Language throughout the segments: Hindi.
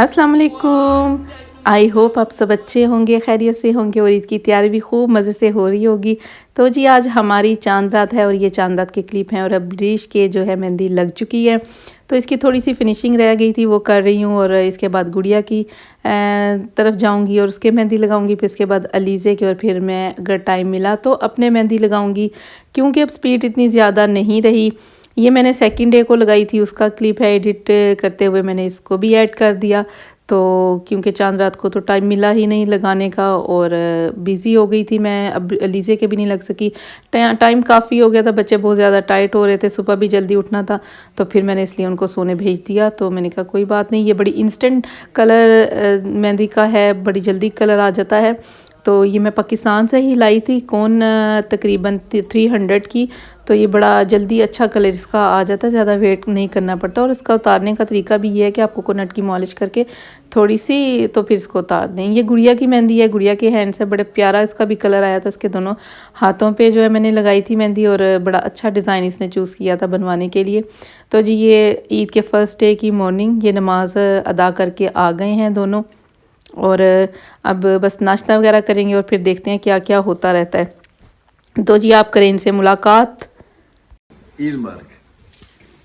अस्सलाम वालेकुम। आई होप आप सब अच्छे होंगे, खैरियत से होंगे और ईद की तैयारी भी खूब मज़े से हो रही होगी। तो जी आज हमारी चाँद रात है और ये चाँद रात के क्लिप हैं और अब डिश के जो है मेहंदी लग चुकी है। तो इसकी थोड़ी-सी फिनिशिंग रह गई थी, वो कर रही हूँ और इसके बाद गुड़िया की तरफ जाऊँगी और उसके मेहंदी लगाऊँगी। फिर उसके बाद अलीज़े की और फिर मैं अगर टाइम मिला तो अपने मेहंदी लगाऊँगी। क्योंकि अब स्पीड इतनी ज़्यादा नहीं रही। ये मैंने सेकंड डे को लगाई थी, उसका क्लिप है, एडिट करते हुए मैंने इसको भी ऐड कर दिया। तो क्योंकि चाँद रात को तो टाइम मिला ही नहीं लगाने का और बिज़ी हो गई थी मैं, अब अलीज़े के भी नहीं लग सकी। टाइम काफ़ी हो गया था, बच्चे बहुत ज़्यादा टाइट हो रहे थे, सुबह भी जल्दी उठना था। तो फिर मैंने इसलिए उनको सोने भेज दिया। तो मैंने कहा कोई बात नहीं, ये बड़ी इंस्टेंट कलर मेहंदी का है, बड़ी जल्दी कलर आ जाता है। तो ये मैं पाकिस्तान से ही लाई थी, कौन तकरीबन 300 की। तो ये बड़ा जल्दी अच्छा कलर इसका आ जाता है, ज़्यादा वेट नहीं करना पड़ता। और इसका उतारने का तरीका भी ये है कि आप कोकोनट की मॉलिश करके थोड़ी सी तो फिर इसको उतार दें। ये गुड़िया की मेहंदी है, गुड़िया के हैंड से बड़े प्यारा इसका भी कलर आया था। इसके दोनों हाथों पे जो है मैंने लगाई थी मेहंदी और बड़ा अच्छा डिज़ाइन इसने चूज़ किया था बनवाने के लिए। तो जी ये ईद के फर्स्ट डे की मॉर्निंग, ये नमाज अदा करके आ गए हैं दोनों और अब बस नाश्ता वगैरह करेंगे और फिर देखते हैं क्या क्या होता रहता है। तो जी आप करें इनसे मुलाकात। ईद मुबारक,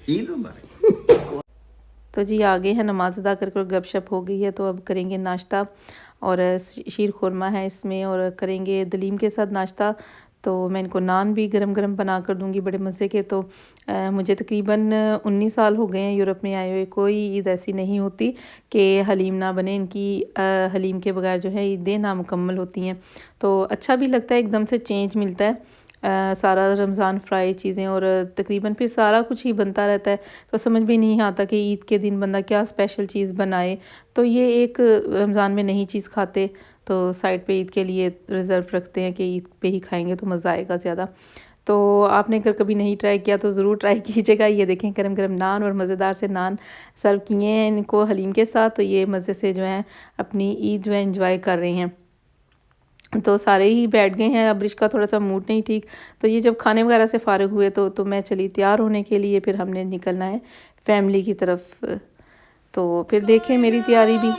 ईद मुबारक। तो जी आ गए हैं, नमाज अदा करके और गपशप हो गई है। तो अब करेंगे नाश्ता और शीर खुरमा है इसमें और करेंगे दलीम के साथ नाश्ता। तो मैं इनको नान भी गरम गरम बना कर दूंगी बड़े मज़े के। तो मुझे तकरीबन 19 साल हो गए हैं यूरोप में आए हुए, कोई ईद ऐसी नहीं होती कि हलीम ना बने। इनकी हलीम के बगैर जो है ईदें नामुकम्मल होती हैं। तो अच्छा भी लगता है, एकदम से चेंज मिलता है। सारा रमज़ान फ्राई चीज़ें और तकरीबन फिर सारा कुछ ही बनता रहता है। तो समझ भी नहीं आता कि ईद के दिन बंदा क्या स्पेशल चीज़ बनाए। तो ये एक रमज़ान में नई चीज़ खाते तो साइड पे ईद के लिए रिज़र्व रखते हैं कि ईद पे ही खाएंगे तो मज़ा आएगा ज़्यादा। तो आपने अगर कभी नहीं ट्राई किया तो ज़रूर ट्राई कीजिएगा। ये देखें गरम गरम नान और मज़ेदार से नान सर्व किए हैं इनको हलीम के साथ। तो ये मज़े से जो है अपनी ईद जो है इंजॉय कर रही हैं। तो सारे ही बैठ गए हैं, अब रिश का थोड़ा सा मूड नहीं ठीक। तो ये जब खाने वगैरह से फ़ारिग हुए तो मैं चली तैयार होने के लिए, फिर हमने निकलना है फैमिली की तरफ। तो फिर देखें मेरी तैयारी भी।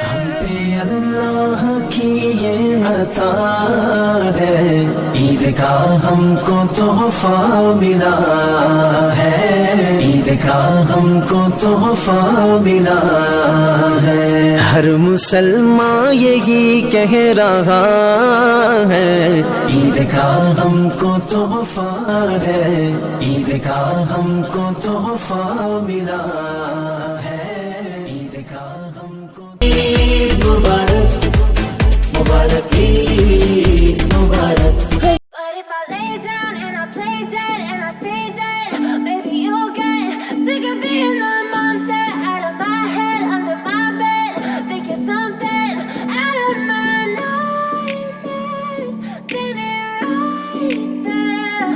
हम पे अल्लाह की ये अता है, ईद का हमको तोहफा मिला है, ईद का हमको तोहफा मिला है। हर मुसलमान यही कह रहा है, ईद का हमको तोहफा है, ईद का हमको तोहफा मिला है, ईद का हमको ईद मुबारक, मुबारक ईद मुबारक। But if I lay down and I play dead and I stay dead, maybe you'll get sick of being the monster out of my head, under my bed, think you're something out of my nightmares, standing right there.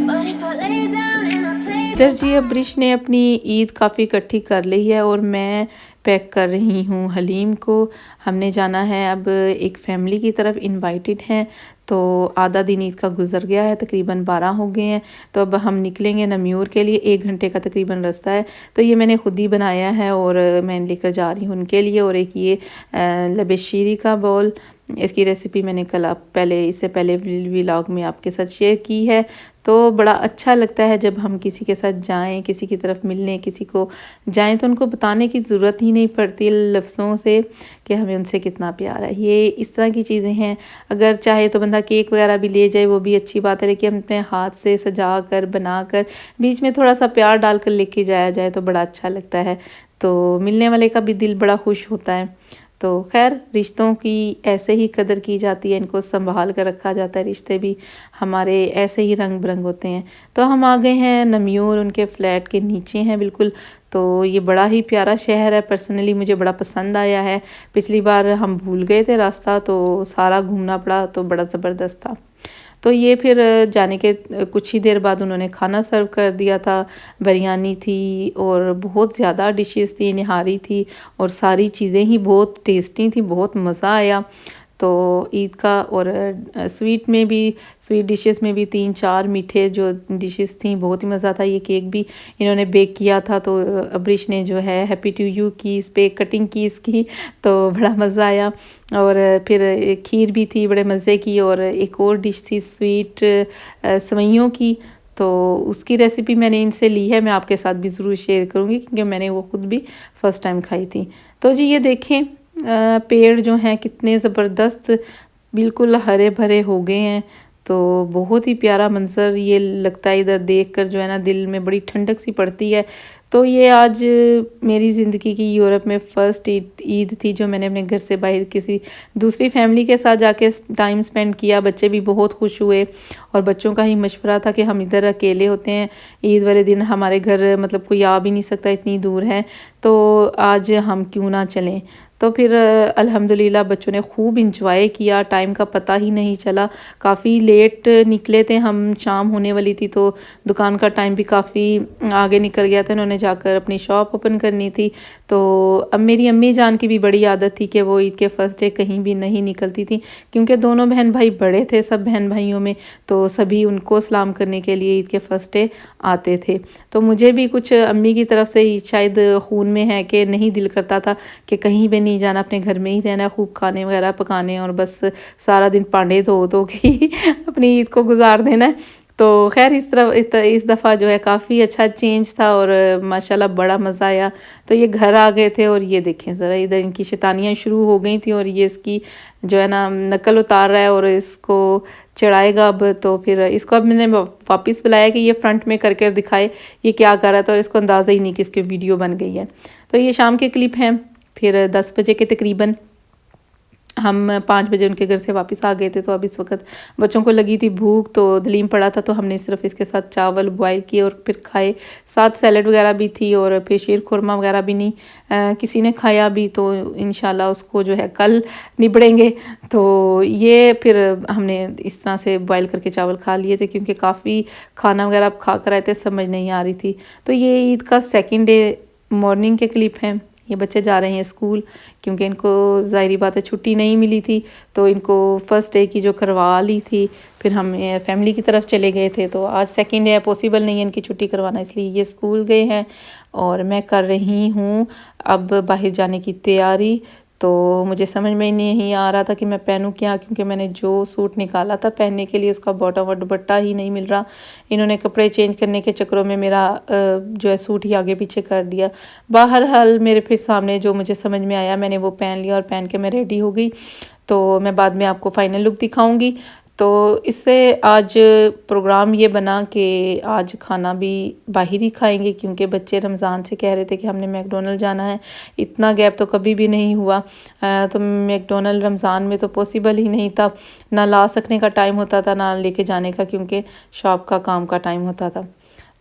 But if I lay down and I play इधर जी अब रिश ने अपनी ईद काफ़ी इकट्ठी कर ली है और मैं पैक कर रही हूँ हलीम को। हमने जाना है अब एक फैमिली की तरफ, इनवाइटेड हैं। तो आधा दिन ईद का गुजर गया है, तकरीबन 12 हो गए हैं। तो अब हम निकलेंगे नम्यूर के लिए, 1 घंटे का तकरीबन रास्ता है। तो ये मैंने खुद ही बनाया है और मैं लेकर जा रही हूँ उनके लिए। और एक ये लबेशीरी का बॉल, इसकी रेसिपी मैंने कल इससे पहले व्लॉग में आपके साथ शेयर की है। तो बड़ा अच्छा लगता है जब हम किसी के साथ जाएं, किसी की तरफ मिलने किसी को जाएं, तो उनको बताने की ज़रूरत ही नहीं पड़ती लफ्ज़ों से कि हमें उनसे कितना प्यार है। ये इस तरह की चीज़ें हैं। अगर चाहे तो बंदा केक वगैरह भी ले जाए, वो भी अच्छी बात है, लेकिन अपने हाथ से सजा कर बना कर बीच में थोड़ा सा प्यार डाल कर लेके जाया जाए तो बड़ा अच्छा लगता है। तो मिलने वाले का भी दिल बड़ा खुश होता है। तो खैर रिश्तों की ऐसे ही कदर की जाती है, इनको संभाल कर रखा जाता है। रिश्ते भी हमारे ऐसे ही रंग बिरंग होते हैं। तो हम आ गए हैं नम्यूर, उनके फ्लैट के नीचे हैं बिल्कुल। तो ये बड़ा ही प्यारा शहर है, पर्सनली मुझे बड़ा पसंद आया है। पिछली बार हम भूल गए थे रास्ता तो सारा घूमना पड़ा, तो बड़ा ज़बरदस्त था। तो ये फिर जाने के कुछ ही देर बाद उन्होंने खाना सर्व कर दिया था। बिरयानी थी और बहुत ज़्यादा डिशेस थी, निहारी थी और सारी चीज़ें ही बहुत टेस्टी थी, बहुत मज़ा आया। तो ईद का और स्वीट में भी, स्वीट डिशेस में भी 3-4 मीठे जो डिशेस थी, बहुत ही मज़ा था। ये केक भी इन्होंने बेक किया था, तो अब्रिश ने जो है हैप्पी टू यू की इस पे कटिंग की इसकी, तो बड़ा मज़ा आया। और फिर खीर भी थी बड़े मज़े की, और एक और डिश थी स्वीट सेवइयों की, तो उसकी रेसिपी मैंने इनसे ली है, मैं आपके साथ भी ज़रूर शेयर करूँगी क्योंकि मैंने वो खुद भी फ़र्स्ट टाइम खाई थी। तो जी ये देखें पेड़ जो हैं कितने ज़बरदस्त बिल्कुल हरे भरे हो गए हैं, तो बहुत ही प्यारा मंज़र ये लगता है। इधर देखकर जो है ना दिल में बड़ी ठंडक सी पड़ती है। तो ये आज मेरी ज़िंदगी की यूरोप में फ़र्स्ट ईद थी जो मैंने अपने घर से बाहर किसी दूसरी फैमिली के साथ जाके टाइम स्पेंड किया। बच्चे भी बहुत खुश हुए, और बच्चों का ही मशवरा था कि हम इधर अकेले होते हैं, ईद वाले दिन हमारे घर मतलब कोई आ भी नहीं सकता, इतनी दूर है, तो आज हम क्यों ना चलें। तो फिर अल्हम्दुलिल्लाह बच्चों ने खूब इंजॉय किया, टाइम का पता ही नहीं चला। काफ़ी लेट निकले थे हम, शाम होने वाली थी, तो दुकान का टाइम भी काफ़ी आगे निकल गया था, उन्होंने जाकर अपनी शॉप ओपन करनी थी। तो अब मेरी अम्मी जान की भी बड़ी आदत थी कि वो ईद के फर्स्ट डे कहीं भी नहीं निकलती थी, क्योंकि दोनों बहन भाई बड़े थे सब बहन भाइयों में, तो सभी उनको सलाम करने के लिए ईद के फर्स्ट डे आते थे। तो मुझे भी कुछ अम्मी की तरफ से शायद खून में है कि नहीं दिल करता था कि कहीं भी नहीं जाना, अपने घर में ही रहना, खूब खाने वगैरह पकाने और बस सारा दिन पांडे धो के ही अपनी ईद को गुजार देना है। तो खैर इस दफ़ा जो है काफ़ी अच्छा चेंज था, और माशाल्लाह बड़ा मज़ा आया। तो ये घर आ गए थे, और ये देखें ज़रा इधर इनकी शैतानियाँ शुरू हो गई थी, और ये इसकी जो है ना नकल उतार रहा है और इसको चढ़ाएगा अब। तो फिर इसको अब मैंने वापस बुलाया कि ये फ्रंट में करके दिखाए ये क्या कर रहा था, और इसको अंदाज़ा ही नहीं कि इसकी वीडियो बन गई है। तो ये शाम के क्लिप हैं। फिर 10 बजे के तकरीबन हम 5 बजे उनके घर से वापस आ गए थे। तो अब इस वक्त बच्चों को लगी थी भूख, तो दलीम पड़ा था, तो हमने सिर्फ इसके साथ चावल बॉयल किए और फिर खाए। साथ सैलड वगैरह भी थी, और फिर शीर खुरमा वगैरह भी नहीं किसी ने खाया भी, तो इंशाल्लाह उसको जो है कल निबड़ेंगे। तो ये फिर हमने इस तरह से बॉयल करके चावल खा लिए थे, क्योंकि काफ़ी खाना वगैरह खा कर आए थे, समझ नहीं आ रही थी। तो ये ईद का सेकेंड डे मॉर्निंग के क्लिप हैं। ये बच्चे जा रहे हैं स्कूल, क्योंकि इनको ज़ाहिरी बात है छुट्टी नहीं मिली थी, तो इनको फ़र्स्ट डे की जो करवा ली थी, फिर हम फैमिली की तरफ चले गए थे। तो आज सेकंड डे है, पॉसिबल नहीं है इनकी छुट्टी करवाना, इसलिए ये स्कूल गए हैं और मैं कर रही हूँ अब बाहर जाने की तैयारी। तो मुझे समझ में नहीं आ रहा था कि मैं पहनूं क्या, क्योंकि मैंने जो सूट निकाला था पहनने के लिए उसका बॉटम और दुपट्टा ही नहीं मिल रहा। इन्होंने कपड़े चेंज करने के चक्करों में मेरा जो है सूट ही आगे पीछे कर दिया। बहरहाल मेरे फिर सामने जो मुझे समझ में आया मैंने वो पहन लिया, और पहन के मैं रेडी हो गई। तो मैं बाद में आपको फ़ाइनल लुक दिखाऊंगी। तो इससे आज प्रोग्राम ये बना कि आज खाना भी बाहर ही खाएंगे, क्योंकि बच्चे रमज़ान से कह रहे थे कि हमने मैकडोनल्ड जाना है। इतना गैप तो कभी भी नहीं हुआ, तो मैकडोनल्ड रमज़ान में तो पॉसिबल ही नहीं था, ना ला सकने का टाइम होता था ना लेके जाने का, क्योंकि शॉप का काम का टाइम होता था।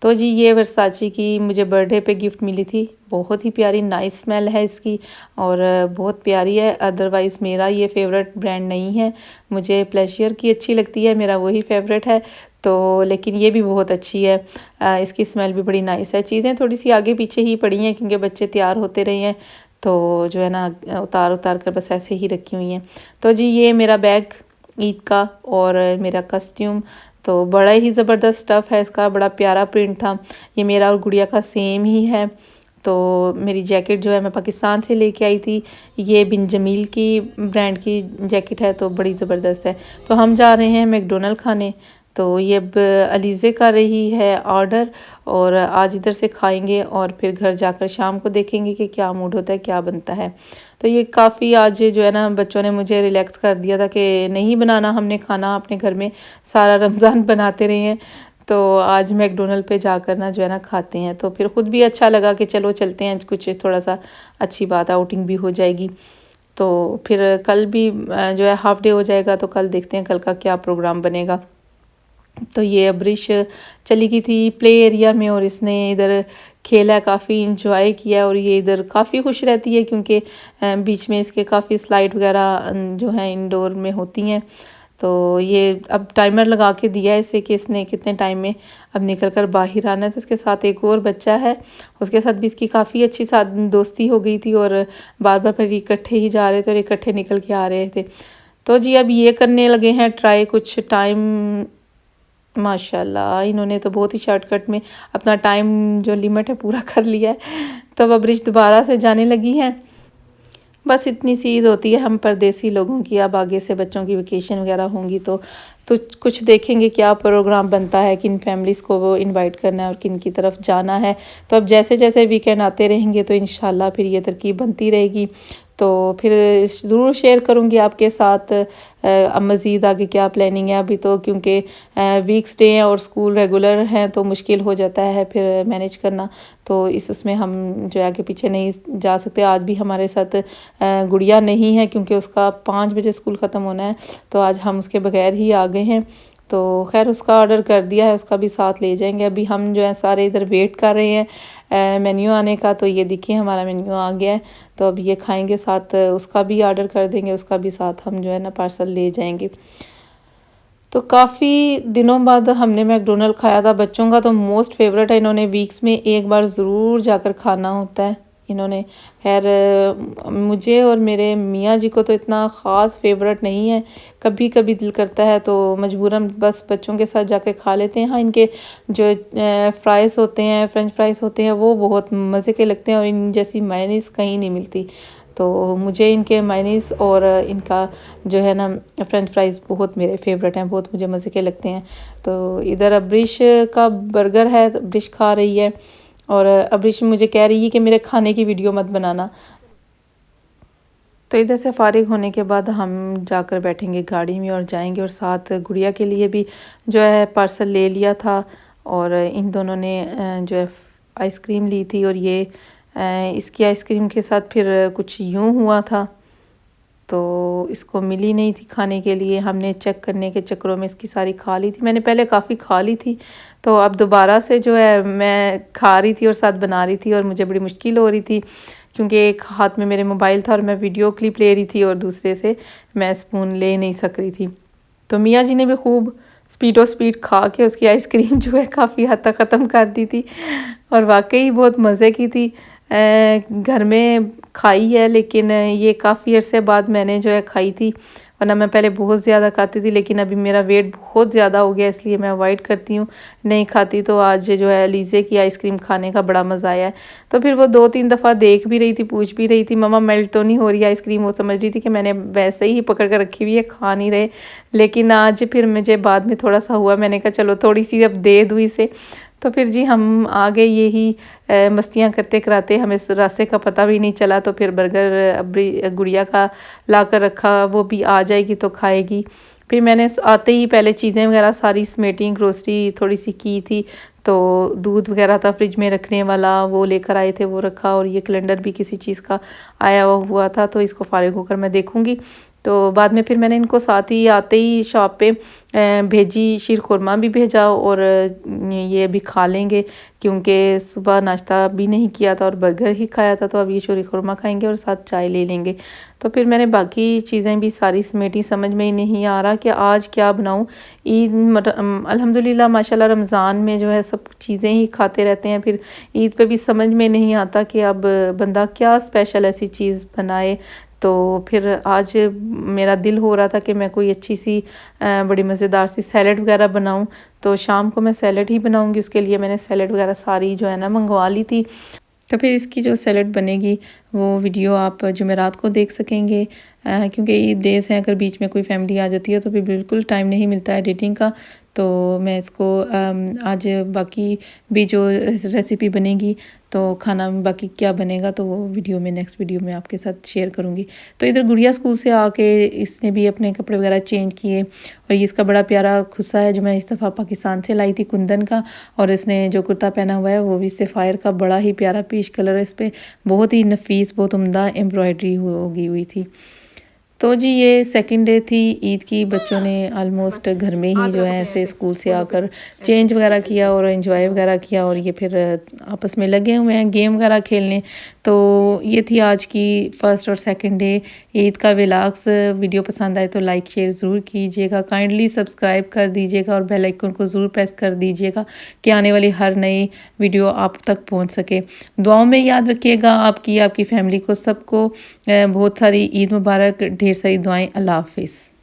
तो जी ये वर्साची की मुझे बर्थडे पे गिफ्ट मिली थी, बहुत ही प्यारी नाइस स्मेल है इसकी और बहुत प्यारी है। अदरवाइज़ मेरा ये फेवरेट ब्रांड नहीं है, मुझे प्लेशियर की अच्छी लगती है, मेरा वही फेवरेट है। तो लेकिन ये भी बहुत अच्छी है, इसकी स्मेल भी बड़ी नाइस है। चीज़ें थोड़ी सी आगे पीछे ही पड़ी हैं क्योंकि बच्चे तैयार होते रहे हैं, तो जो है ना उतार कर बस ऐसे ही रखी हुई हैं। तो जी ये मेरा बैग ईद का और मेरा कस्ट्यूम, तो बड़ा ही ज़बरदस्त स्टफ़ है इसका, बड़ा प्यारा प्रिंट था। ये मेरा और गुड़िया का सेम ही है। तो मेरी जैकेट जो है मैं पाकिस्तान से लेके आई थी, ये बिन जमील की ब्रांड की जैकेट है, तो बड़ी ज़बरदस्त है। तो हम जा रहे हैं मैकडोनल्ड खाने, तो ये अब अलीज़े कर रही है ऑर्डर और आज इधर से खाएंगे और फिर घर जाकर शाम को देखेंगे कि क्या मूड होता है, क्या बनता है। तो ये काफ़ी आज जो है ना बच्चों ने मुझे रिलैक्स कर दिया था कि नहीं बनाना हमने खाना अपने घर में, सारा रमज़ान बनाते रहे हैं, तो आज मैकडोनल्ड पे जाकर ना जो है ना खाते हैं। तो फिर ख़ुद भी अच्छा लगा कि चलो चलते हैं, कुछ थोड़ा सा अच्छी बात आउटिंग भी हो जाएगी। तो फिर कल भी जो है हाफ़ डे हो जाएगा, तो कल देखते हैं कल का क्या प्रोग्राम बनेगा। तो ये अब्रिश चली गई थी प्ले एरिया में और इसने इधर खेला, काफ़ी इंजॉय किया और ये इधर काफ़ी खुश रहती है क्योंकि बीच में इसके काफ़ी स्लाइड वगैरह जो है इंडोर में होती हैं। तो ये अब टाइमर लगा के दिया है इसे कि इसने कितने टाइम में अब निकल कर बाहर आना है। तो इसके साथ एक और बच्चा है, उसके साथ भी इसकी काफ़ी अच्छी साथ दोस्ती हो गई थी और बार बार फिर इकट्ठे ही जा रहे थे और इकट्ठे निकल के आ रहे थे। तो जी अब ये करने लगे हैं ट्राई कुछ टाइम। माशाल्लाह इन्होंने तो बहुत ही शॉर्टकट में अपना टाइम जो लिमिट है पूरा कर लिया है। तो अब अब्रिश दोबारा से जाने लगी है। बस इतनी सी ईद होती है हम परदेसी लोगों की। अब आगे से बच्चों की वेकेशन वगैरह होंगी तो कुछ देखेंगे क्या प्रोग्राम बनता है, किन फैमिलीज़ को वो इनवाइट करना है और किन की तरफ जाना है। तो अब जैसे जैसे वीकेंड आते रहेंगे तो इंशाल्लाह फिर ये तरकीब बनती रहेगी। तो फिर ज़रूर शेयर करूँगी आपके साथ अब मज़ीद आगे क्या प्लानिंग है। अभी तो क्योंकि वीक्स डे हैं और स्कूल रेगुलर हैं तो मुश्किल हो जाता है फिर मैनेज करना। तो उसमें हम जो है आगे पीछे नहीं जा सकते। आज भी हमारे साथ गुड़िया नहीं है क्योंकि उसका 5 बजे स्कूल ख़त्म होना है, तो आज हम उसके बगैर ही आ गए हैं। तो खैर उसका ऑर्डर कर दिया है, उसका भी साथ ले जाएंगे। अभी हम जो है सारे इधर वेट कर रहे हैं मेन्यू आने का। तो ये देखिए हमारा मेन्यू आ गया है, तो अब ये खाएंगे, साथ उसका भी ऑर्डर कर देंगे, उसका भी साथ हम जो है ना पार्सल ले जाएंगे। तो काफ़ी दिनों बाद हमने मैकडोनल्ड खाया था। बच्चों का तो मोस्ट फेवरेट है, इन्होंने वीक्स में एक बार ज़रूर जाकर खाना होता है इन्होंने। खैर मुझे और मेरे मियाँ जी को तो इतना ख़ास फेवरेट नहीं है, कभी कभी दिल करता है तो मजबूरन बस बच्चों के साथ जाकर खा लेते हैं। हाँ इनके जो फ्राइज़ होते हैं, फ्रेंच फ्राइज़ होते हैं, वो बहुत मज़े के लगते हैं और इन जैसी मायनीज़ कहीं नहीं मिलती। तो मुझे इनके मायनीज़ और इनका जो है ना फ्रेंच फ्राइज़ बहुत मेरे फेवरेट हैं, बहुत मुझे मज़े के लगते हैं। तो इधर अब्रिश का बर्गर है, अब्रिश खा रही है और अब्रिश मुझे कह रही है कि मेरे खाने की वीडियो मत बनाना। तो इधर से फ़ारिग होने के बाद हम जाकर बैठेंगे गाड़ी में और जाएंगे, और साथ गुड़िया के लिए भी जो है पार्सल ले लिया था। और इन दोनों ने जो है आइसक्रीम ली थी, और ये इसकी आइसक्रीम के साथ फिर कुछ यूँ हुआ था तो इसको मिली नहीं थी खाने के लिए। हमने चेक करने के चक्करों में इसकी सारी खा ली थी। मैंने पहले काफ़ी खा ली थी, तो अब दोबारा से जो है मैं खा रही थी और साथ बना रही थी, और मुझे बड़ी मुश्किल हो रही थी क्योंकि एक हाथ में मेरे मोबाइल था और मैं वीडियो क्लिप ले रही थी और दूसरे से मैं स्पून ले नहीं सक रही थी। तो मियाँ जी ने भी खूब स्पीड खा के उसकी आइसक्रीम जो है काफ़ी हद तक ख़त्म कर दी थी, और वाकई बहुत मज़े की थी। घर में खाई है, लेकिन ये काफ़ी अरसे बाद मैंने जो है खाई थी, वरना मैं पहले बहुत ज़्यादा खाती थी, लेकिन अभी मेरा वेट बहुत ज़्यादा हो गया इसलिए मैं अवॉइड करती हूँ, नहीं खाती। तो आज जो है लीज़े की आइसक्रीम खाने का बड़ा मज़ा आया है। तो फिर वो 2-3 दफ़ा देख भी रही थी, पूछ भी रही थी मम्मा मेल्ट तो नहीं हो रही आइसक्रीम। वो समझ रही थी कि मैंने वैसे ही पकड़ कर रखी हुई है, खा नहीं रहे। लेकिन आज फिर मुझे बाद में थोड़ा सा हुआ, मैंने कहा चलो थोड़ी सी अब दे दूँ इसे। तो फिर जी हम आगे यही मस्तियाँ करते कराते हमें रास्ते का पता भी नहीं चला। तो फिर बर्गर अभी गुड़िया का ला कर रखा, वो भी आ जाएगी तो खाएगी। फिर मैंने आते ही पहले चीज़ें वगैरह सारी समेटी, ग्रोसरी थोड़ी सी की थी, तो दूध वगैरह था फ्रिज में रखने वाला, वो लेकर आए थे, वो रखा। और ये कैलेंडर भी किसी चीज़ का आया हुआ था, तो इसको फारिग होकर मैं देखूँगी। तो बाद में फिर मैंने इनको साथ ही आते ही शॉप पे भेजी, शीर खुरमा भी भेजा, और ये भी खा लेंगे क्योंकि सुबह नाश्ता भी नहीं किया था और बर्गर ही खाया था। तो अब ये शीर खुरमा खाएंगे और साथ चाय ले लेंगे। तो फिर मैंने बाकी चीज़ें भी सारी समेटी, समझ में ही नहीं आ रहा कि आज क्या बनाऊं। ईद अल्हम्दुलिल्लाह माशाल्लाह रमज़ान में जो है सब चीज़ें ही खाते रहते हैं, फिर ईद पे भी समझ में नहीं आता कि अब बंदा क्या स्पेशल ऐसी चीज़ बनाए। तो फिर आज मेरा दिल हो रहा था कि मैं कोई अच्छी सी बड़ी मज़ेदार सी सैलड वगैरह बनाऊं। तो शाम को मैं सैलड ही बनाऊंगी, उसके लिए मैंने सैलड वगैरह सारी जो है ना मंगवा ली थी। तो फिर इसकी जो सैलड बनेगी वो वीडियो आप जुमेरात को देख सकेंगे, क्योंकि ईद डेज़ हैं, अगर बीच में कोई फैमिली आ जाती है तो फिर बिल्कुल टाइम नहीं मिलता है एडिटिंग का। तो मैं इसको आज बाकी भी जो रेसिपी बनेगी तो खाना में बाकी क्या बनेगा तो वो वीडियो में नेक्स्ट वीडियो में आपके साथ शेयर करूँगी। तो इधर गुड़िया स्कूल से आके इसने भी अपने कपड़े वगैरह चेंज किए, और ये इसका बड़ा प्यारा खुस्सा है जो मैं इस दफ़ा पाकिस्तान से लाई थी कुंदन का, और इसने जो कुर्ता पहना हुआ है वो भी सफ़ायर का, बड़ा ही प्यारा पीच कलर है इस पर, बहुत ही नफीस बहुत उम्दा एम्ब्रॉयडरी होगी हुई थी। तो जी ये सेकंड डे थी ईद की। बच्चों ने आलमोस्ट घर में ही जो है ऐसे स्कूल से आकर चेंज वगैरह किया और एंजॉय वगैरह किया, और ये फिर आपस में लगे हुए हैं गेम वगैरह खेलने। तो ये थी आज की फर्स्ट और सेकंड डे ईद का व्लॉग्स। वीडियो पसंद आए तो लाइक शेयर ज़रूर कीजिएगा, काइंडली सब्सक्राइब कर दीजिएगा और बेल आइकन को ज़रूर प्रेस कर दीजिएगा कि आने वाली हर नई वीडियो आप तक पहुंच सके। दुआओं में याद रखिएगा आपकी फैमिली को, सबको बहुत सारी ईद मुबारक, ढेर सारी दुआएं। अल्लाह हाफिज़।